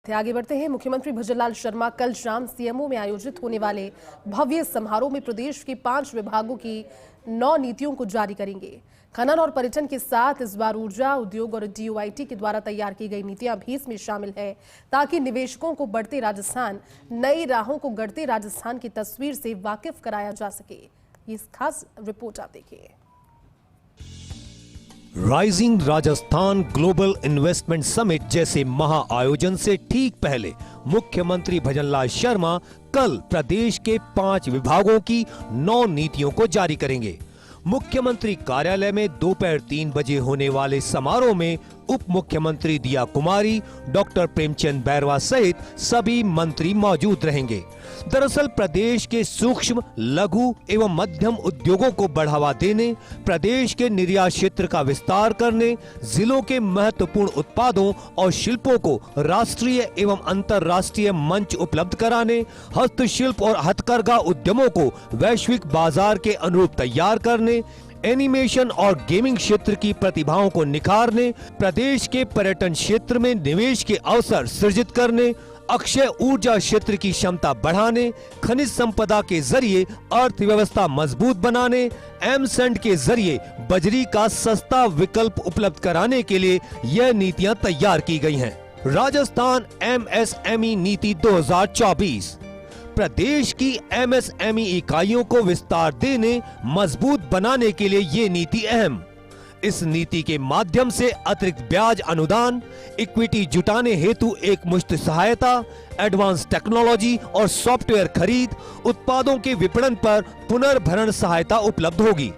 थे। आगे बढ़ते हैं। मुख्यमंत्री भजनलाल शर्मा कल शाम सीएमओ में आयोजित होने वाले भव्य समारोह में प्रदेश के 5 विभागों की 9 नीतियों को जारी करेंगे। खनन और पर्यटन के साथ इस बार ऊर्जा, उद्योग और DOIT के द्वारा तैयार की गई नीतियां भी इसमें शामिल है, ताकि निवेशकों को बढ़ते राजस्थान, नई राहों को गढ़ते राजस्थान की तस्वीर से वाकिफ कराया जा सके। ये खास रिपोर्ट आप देखिए। Rising Rajasthan global investment summit जैसे महा आयोजन से ठीक पहले मुख्यमंत्री भजनलाल शर्मा कल प्रदेश के 5 विभागों की 9 नीतियों को जारी करेंगे। मुख्यमंत्री कार्यालय में दोपहर 3 बजे होने वाले समारोह में उप मुख्यमंत्री दिया कुमारी, डॉक्टर प्रेमचंद बैरवा सहित सभी मंत्री मौजूद रहेंगे। दरअसल प्रदेश के सूक्ष्म, लघु एवं मध्यम उद्योगों को बढ़ावा देने, प्रदेश के निर्यात क्षेत्र का विस्तार करने, जिलों के महत्वपूर्ण उत्पादों और शिल्पों को राष्ट्रीय एवं अंतर्राष्ट्रीय मंच उपलब्ध कराने, हस्तशिल्प और हथकरघा उद्यमों को वैश्विक बाजार के अनुरूप तैयार करने, एनिमेशन और गेमिंग क्षेत्र की प्रतिभाओं को निखारने, प्रदेश के पर्यटन क्षेत्र में निवेश के अवसर सृजित करने, अक्षय ऊर्जा क्षेत्र की क्षमता बढ़ाने, खनिज संपदा के जरिए अर्थव्यवस्था मजबूत बनाने, एमसेंड के जरिए बजरी का सस्ता विकल्प उपलब्ध कराने के लिए यह नीतियां तैयार की गई हैं। राजस्थान MSME नीति 2024 प्रदेश की MSME इकाइयों को विस्तार देने, मजबूत बनाने के लिए ये नीति अहम। इस नीति के माध्यम से अतिरिक्त ब्याज अनुदान, इक्विटी जुटाने हेतु एकमुश्त सहायता, एडवांस टेक्नोलॉजी और सॉफ्टवेयर खरीद, उत्पादों के विपणन पर पुनर्भरण सहायता उपलब्ध होगी।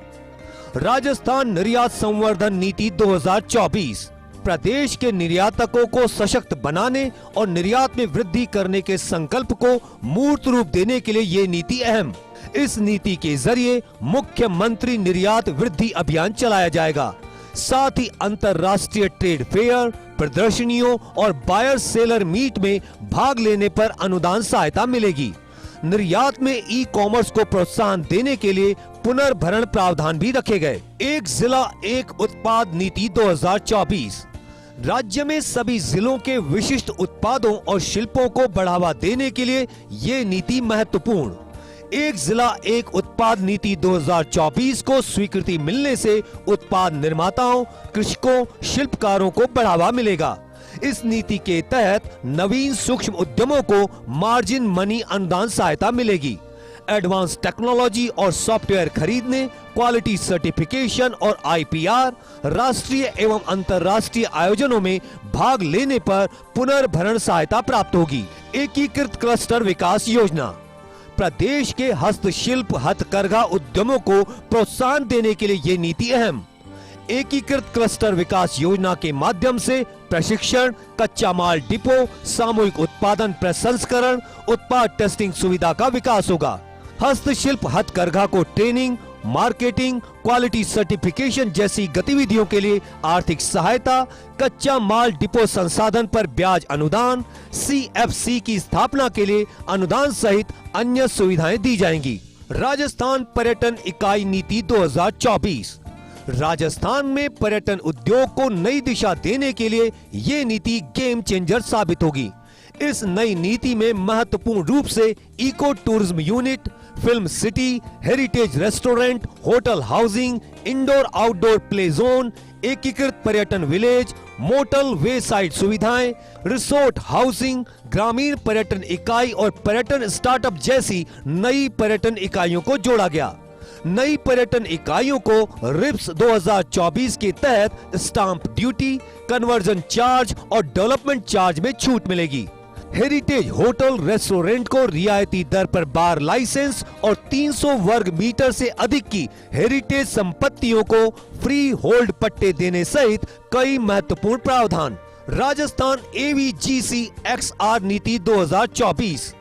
राजस्थान निर्यात संवर्धन नीति 2024 प्रदेश के निर्यातकों को सशक्त बनाने और निर्यात में वृद्धि करने के संकल्प को मूर्त रूप देने के लिए ये नीति अहम। इस नीति के जरिए मुख्यमंत्री निर्यात वृद्धि अभियान चलाया जाएगा। साथ ही अंतर्राष्ट्रीय ट्रेड फेयर, प्रदर्शनियों और बायर सेलर मीट में भाग लेने पर अनुदान सहायता मिलेगी। निर्यात में ई-कॉमर्स को प्रोत्साहन देने के लिए पुनर्भरण प्रावधान भी रखे गए। एक जिला एक उत्पाद नीति 2024 राज्य में सभी जिलों के विशिष्ट उत्पादों और शिल्पों को बढ़ावा देने के लिए ये नीति महत्वपूर्ण। एक जिला एक उत्पाद नीति 2024 को स्वीकृति मिलने से उत्पाद निर्माताओं, कृषकों, शिल्पकारों को बढ़ावा मिलेगा। इस नीति के तहत नवीन सूक्ष्म उद्यमों को मार्जिन मनी अनुदान सहायता मिलेगी। एडवांस टेक्नोलॉजी और सॉफ्टवेयर खरीदने, क्वालिटी सर्टिफिकेशन और IPR, राष्ट्रीय एवं अंतर्राष्ट्रीय आयोजनों में भाग लेने पर पुनर्भरण सहायता प्राप्त होगी। एकीकृत क्लस्टर विकास योजना प्रदेश के हस्तशिल्प, हथकरघा उद्यमों को प्रोत्साहन देने के लिए ये नीति अहम। एकीकृत क्लस्टर विकास योजना के माध्यम से प्रशिक्षण, कच्चा माल डिपो, सामूहिक उत्पादन प्रसंस्करण, उत्पाद टेस्टिंग सुविधा का विकास होगा। हस्तशिल्प, हथकरघा को ट्रेनिंग, मार्केटिंग, क्वालिटी सर्टिफिकेशन जैसी गतिविधियों के लिए आर्थिक सहायता, कच्चा माल डिपो संसाधन पर ब्याज अनुदान, CFC की स्थापना के लिए अनुदान सहित अन्य सुविधाएं दी जाएंगी। राजस्थान पर्यटन इकाई नीति 2024 राजस्थान में पर्यटन उद्योग को नई दिशा देने के लिए ये नीति गेम चेंजर साबित होगी। इस नई नीति में महत्वपूर्ण रूप से eco tourism unit, film city, heritage restaurant, hotel housing, indoor outdoor play zone, एकीकृत पर्यटन विलेज, मोटल वे साइड सुविधाएं, रिसोर्ट हाउसिंग, ग्रामीण पर्यटन इकाई और पर्यटन स्टार्टअप जैसी नई पर्यटन इकाइयों को जोड़ा गया। नई पर्यटन इकाइयों को रिप्स 2024 के तहत स्टाम्प ड्यूटी, कन्वर्जन चार्ज और डेवलपमेंट चार्ज में छूट मिलेगी। हेरिटेज होटल रेस्टोरेंट को रियायती दर पर बार लाइसेंस और 300 वर्ग मीटर से अधिक की हेरिटेज संपत्तियों को फ्री होल्ड पट्टे देने सहित कई महत्वपूर्ण प्रावधान। राजस्थान AVGC XR नीति 2024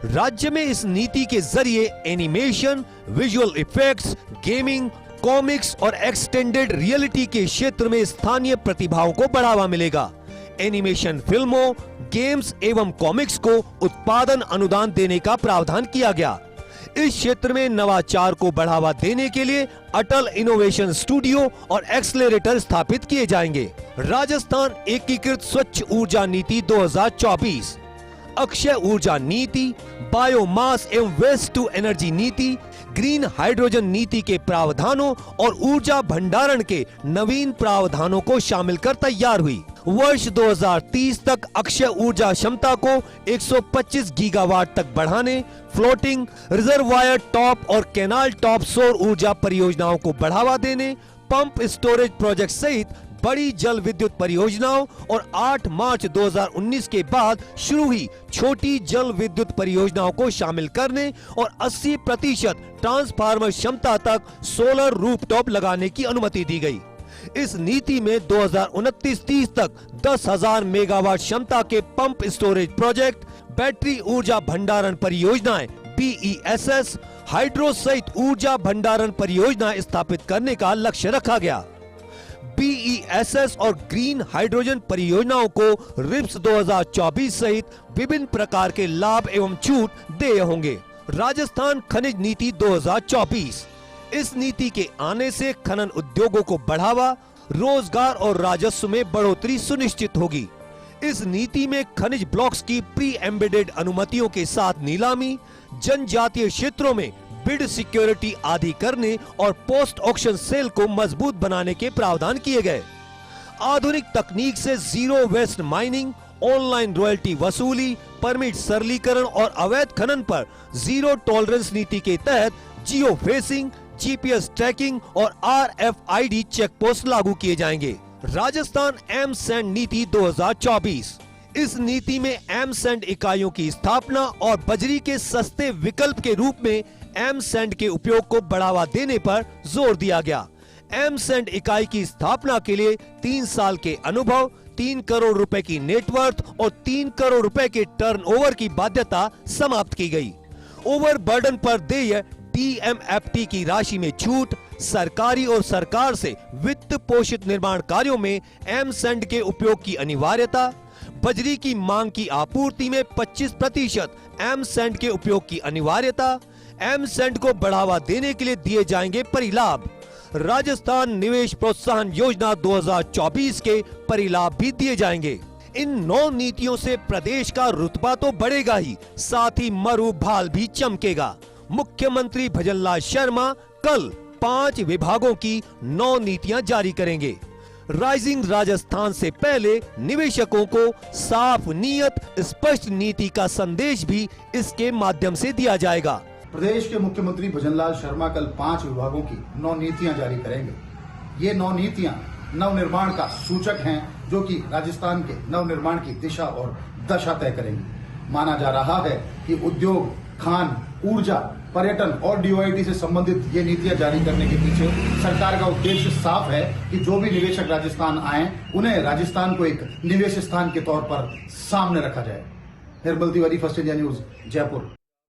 राज्य में इस नीति के जरिए animation, visual effects, gaming, comics और एक्सटेंडेड रियलिटी के क्षेत्र में स्थानीय प्रतिभाओं को बढ़ावा मिलेगा। एनिमेशन फिल्मों, गेम्स एवं कॉमिक्स को उत्पादन अनुदान देने का प्रावधान किया गया। इस क्षेत्र में नवाचार को बढ़ावा देने के लिए अटल इनोवेशन स्टूडियो और एक्सलेरेटर स्थापित किए जाएंगे। राजस्थान एकीकृत स्वच्छ ऊर्जा नीति 2024 अक्षय ऊर्जा नीति, बायोमास एवं वेस्ट टू एनर्जी नीति, ग्रीन हाइड्रोजन नीति के प्रावधानों और ऊर्जा भंडारण के नवीन प्रावधानों को शामिल कर तैयार हुई। वर्ष 2030 तक अक्षय ऊर्जा क्षमता को 125 गीगावाट तक बढ़ाने, फ्लोटिंग, रिजर्वायर टॉप और कैनाल टॉप सौर ऊर्जा परियोजनाओं को बढ़ावा देने, पंप स्टोरेज प्रोजेक्ट सहित बड़ी जल विद्युत परियोजनाओं और 8 मार्च 2019 के बाद शुरू हुई छोटी जल विद्युत परियोजनाओं को शामिल करने और 80% ट्रांसफार्मर क्षमता तक सोलर रूफटॉप लगाने की अनुमति दी गई। इस नीति में 2029-30 तक 10,000 मेगावाट क्षमता के पंप स्टोरेज प्रोजेक्ट, बैटरी ऊर्जा भंडारण परियोजनाएं BESS, हाइड्रो सहित ऊर्जा भंडारण परियोजना स्थापित करने का लक्ष्य रखा गया। BESS और ग्रीन हाइड्रोजन परियोजनाओं को रिप्स 2024 सहित विभिन्न प्रकार के लाभ एवं छूट देय होंगे। राजस्थान खनिज नीति 2024, इस नीति के आने से खनन उद्योगों को बढ़ावा, रोजगार और राजस्व में बढ़ोतरी सुनिश्चित होगी। इस नीति में खनिज ब्लॉक्स की प्री एम्बेडेड अनुमतियों के साथ नीलामी, जनजातीय क्षेत्रों में बिड सिक्योरिटी आदि करने और पोस्ट ऑक्शन सेल को मजबूत बनाने के प्रावधान किए गए। आधुनिक तकनीक से zero waste mining, online royalty वसूली, परमिट सरलीकरण और अवैध खनन पर जीरो टॉलरेंस नीति के तहत जियो फेंसिंग, GPS ट्रैकिंग और RFID चेक पोस्ट लागू किए जाएंगे। राजस्थान एमसैंड नीति 2024, इस नीति में एमसैंड इकाइयों की स्थापना और बजरी के सस्ते विकल्प के रूप में एमसैंड के उपयोग को बढ़ावा देने पर जोर दिया गया। एमसैंड इकाई की स्थापना के लिए 3 साल के अनुभव, 3 करोड़ रुपए की नेटवर्थ और 3 करोड़ रुपए के टर्नओवर की बाध्यता समाप्त की गई। ओवरबर्डन पर देय TMFT की राशि में छूट, सरकारी और सरकार से वित्त पोषित निर्माण कार्यों में एमसैंड के उपयोग की अनिवार्यता, बजरी की मांग की आपूर्ति में 25% एमसैंड के उपयोग की अनिवार्यता, एमसैंड को बढ़ावा देने के लिए दिए जाएंगे परिलाभ। राजस्थान निवेश प्रोत्साहन योजना 2024 के परिलाभ भी दिए जाएंगे। इन 9 नीतियों से प्रदेश का रुतबा तो बढ़ेगा ही, साथ ही मरूभाल भी चमकेगा। मुख्यमंत्री भजनलाल शर्मा कल 5 विभागों की 9 नीतियां जारी करेंगे। राइजिंग राजस्थान से पहले निवेशकों को साफ नीयत, स्पष्ट नीति का संदेश भी इसके माध्यम से दिया जाएगा। प्रदेश के मुख्यमंत्री भजनलाल शर्मा कल 5 विभागों की 9 नीतियां जारी करेंगे। ये 9 नीतियां नवनिर्माण का सूचक हैं, जो कि राजस्थान के नवनिर्माण की दिशा और दशा तय करेंगी। माना जा रहा है कि उद्योग, खान, ऊर्जा, पर्यटन और DOIT से संबंधित ये नीतियां जारी करने के पीछे सरकार का उद्देश्य साफ है कि जो भी निवेशक राजस्थान आए, उन्हें राजस्थान को एक निवेश स्थान के तौर पर सामने रखा जाए। Nirmal Tiwari, First India News, Jaipur.